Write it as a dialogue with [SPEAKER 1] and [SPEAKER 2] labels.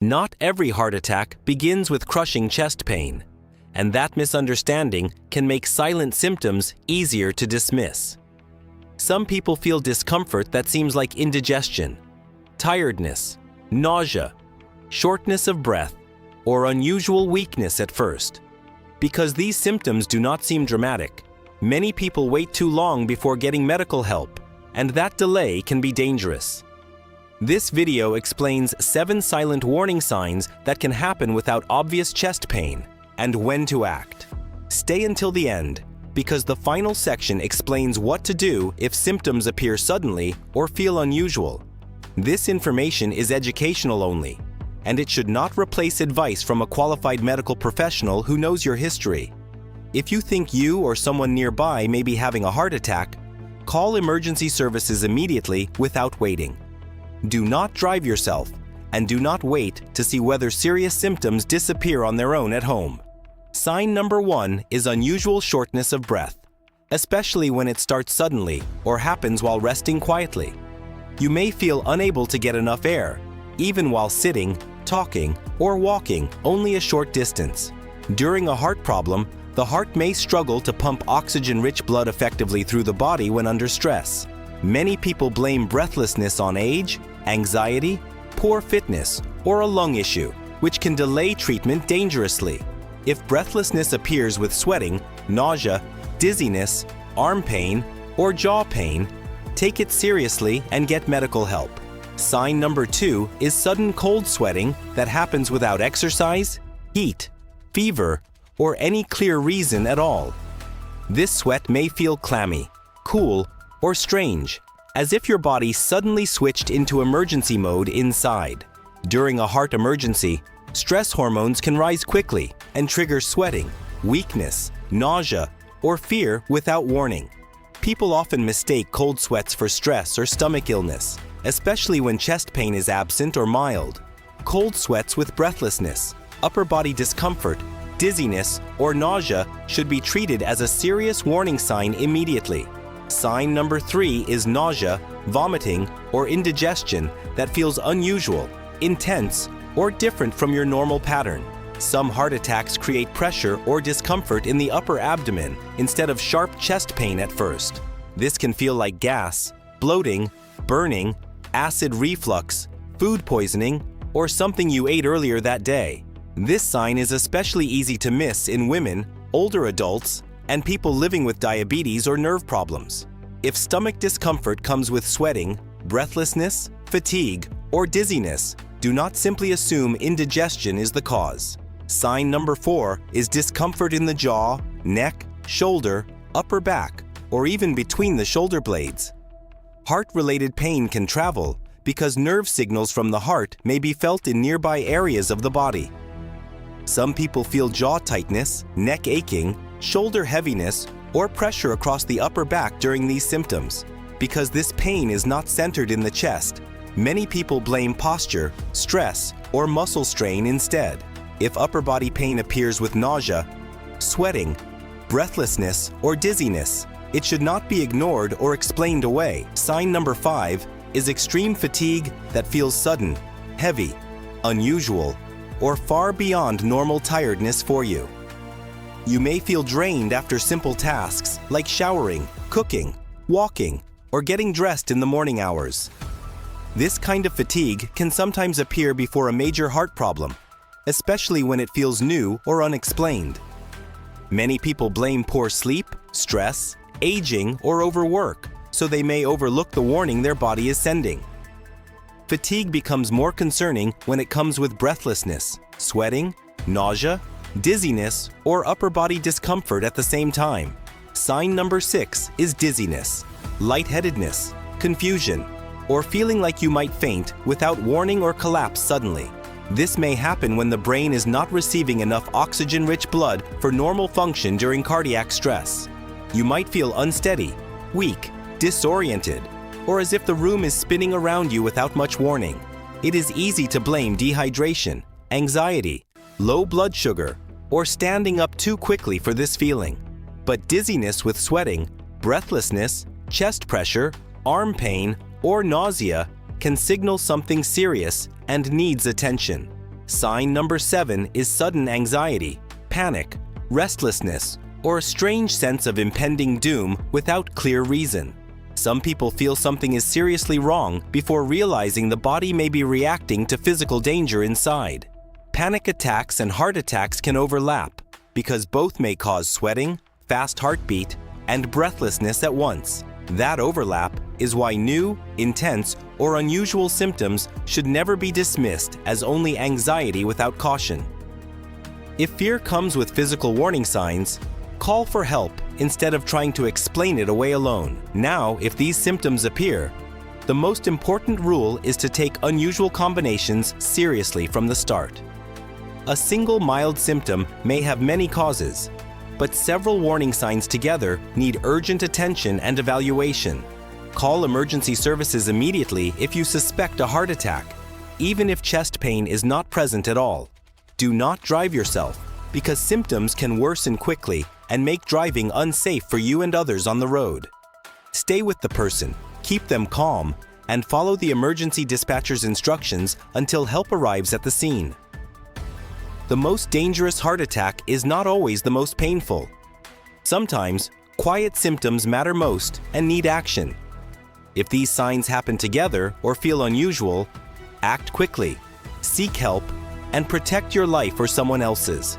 [SPEAKER 1] Not every heart attack begins with crushing chest pain, and that misunderstanding can make silent symptoms easier to dismiss. Some people feel discomfort that seems like indigestion, tiredness, nausea, shortness of breath, or unusual weakness at first. Because these symptoms do not seem dramatic, many people wait too long before getting medical help, and that delay can be dangerous. This video explains 7 silent warning signs that can happen without obvious chest pain and when to act. Stay until the end, because the final section explains what to do if symptoms appear suddenly or feel unusual. This information is educational only, and it should not replace advice from a qualified medical professional who knows your history. If you think you or someone nearby may be having a heart attack, call emergency services immediately without waiting. Do not drive yourself, and do not wait to see whether serious symptoms disappear on their own at home. Sign number 1 is unusual shortness of breath, especially when it starts suddenly or happens while resting quietly. You may feel unable to get enough air, even while sitting, talking, or walking only a short distance. During a heart problem, the heart may struggle to pump oxygen-rich blood effectively through the body when under stress. Many people blame breathlessness on age, anxiety, poor fitness, or a lung issue, which can delay treatment dangerously. If breathlessness appears with sweating, nausea, dizziness, arm pain, or jaw pain, take it seriously and get medical help. Sign number 2 is sudden cold sweating that happens without exercise, heat, fever, or any clear reason at all. This sweat may feel clammy, cool, or strange, as if your body suddenly switched into emergency mode inside. During a heart emergency, stress hormones can rise quickly and trigger sweating, weakness, nausea, or fear without warning. People often mistake cold sweats for stress or stomach illness, especially when chest pain is absent or mild. Cold sweats with breathlessness, upper body discomfort, dizziness, or nausea should be treated as a serious warning sign immediately. Sign number 3 is nausea, vomiting, or indigestion that feels unusual, intense, or different from your normal pattern. Some heart attacks create pressure or discomfort in the upper abdomen instead of sharp chest pain at first. This can feel like gas, bloating, burning, acid reflux, food poisoning, or something you ate earlier that day. This sign is especially easy to miss in women, older adults, and people living with diabetes or nerve problems. If stomach discomfort comes with sweating, breathlessness, fatigue, or dizziness, do not simply assume indigestion is the cause. Sign number 4 is discomfort in the jaw, neck, shoulder, upper back, or even between the shoulder blades. Heart-related pain can travel because nerve signals from the heart may be felt in nearby areas of the body. Some people feel jaw tightness, neck aching, shoulder heaviness, or pressure across the upper back during these symptoms. Because this pain is not centered in the chest, many people blame posture, stress, or muscle strain instead. If upper body pain appears with nausea, sweating, breathlessness, or dizziness, it should not be ignored or explained away. Sign number 5 is extreme fatigue that feels sudden, heavy, unusual, or far beyond normal tiredness for you. You may feel drained after simple tasks like showering, cooking, walking, or getting dressed in the morning hours. This kind of fatigue can sometimes appear before a major heart problem, especially when it feels new or unexplained. Many people blame poor sleep, stress, aging, or overwork, so they may overlook the warning their body is sending. Fatigue becomes more concerning when it comes with breathlessness, sweating, nausea, dizziness, or upper body discomfort at the same time. Sign number 6 is dizziness, lightheadedness, confusion, or feeling like you might faint without warning or collapse suddenly. This may happen when the brain is not receiving enough oxygen-rich blood for normal function during cardiac stress. You might feel unsteady, weak, disoriented, or as if the room is spinning around you without much warning. It is easy to blame dehydration, anxiety, low blood sugar, or standing up too quickly for this feeling. But dizziness with sweating, breathlessness, chest pressure, arm pain, or nausea can signal something serious and needs attention. Sign number 7 is sudden anxiety, panic, restlessness, or a strange sense of impending doom without clear reason. Some people feel something is seriously wrong before realizing the body may be reacting to physical danger inside. Panic attacks and heart attacks can overlap because both may cause sweating, fast heartbeat, and breathlessness at once. That overlap is why new, intense, or unusual symptoms should never be dismissed as only anxiety without caution. If fear comes with physical warning signs, call for help instead of trying to explain it away alone. Now, if these symptoms appear, the most important rule is to take unusual combinations seriously from the start. A single mild symptom may have many causes, but several warning signs together need urgent attention and evaluation. Call emergency services immediately if you suspect a heart attack, even if chest pain is not present at all. Do not drive yourself, because symptoms can worsen quickly and make driving unsafe for you and others on the road. Stay with the person, keep them calm, and follow the emergency dispatcher's instructions until help arrives at the scene. The most dangerous heart attack is not always the most painful. Sometimes, quiet symptoms matter most and need action. If these signs happen together or feel unusual, act quickly, seek help, and protect your life or someone else's.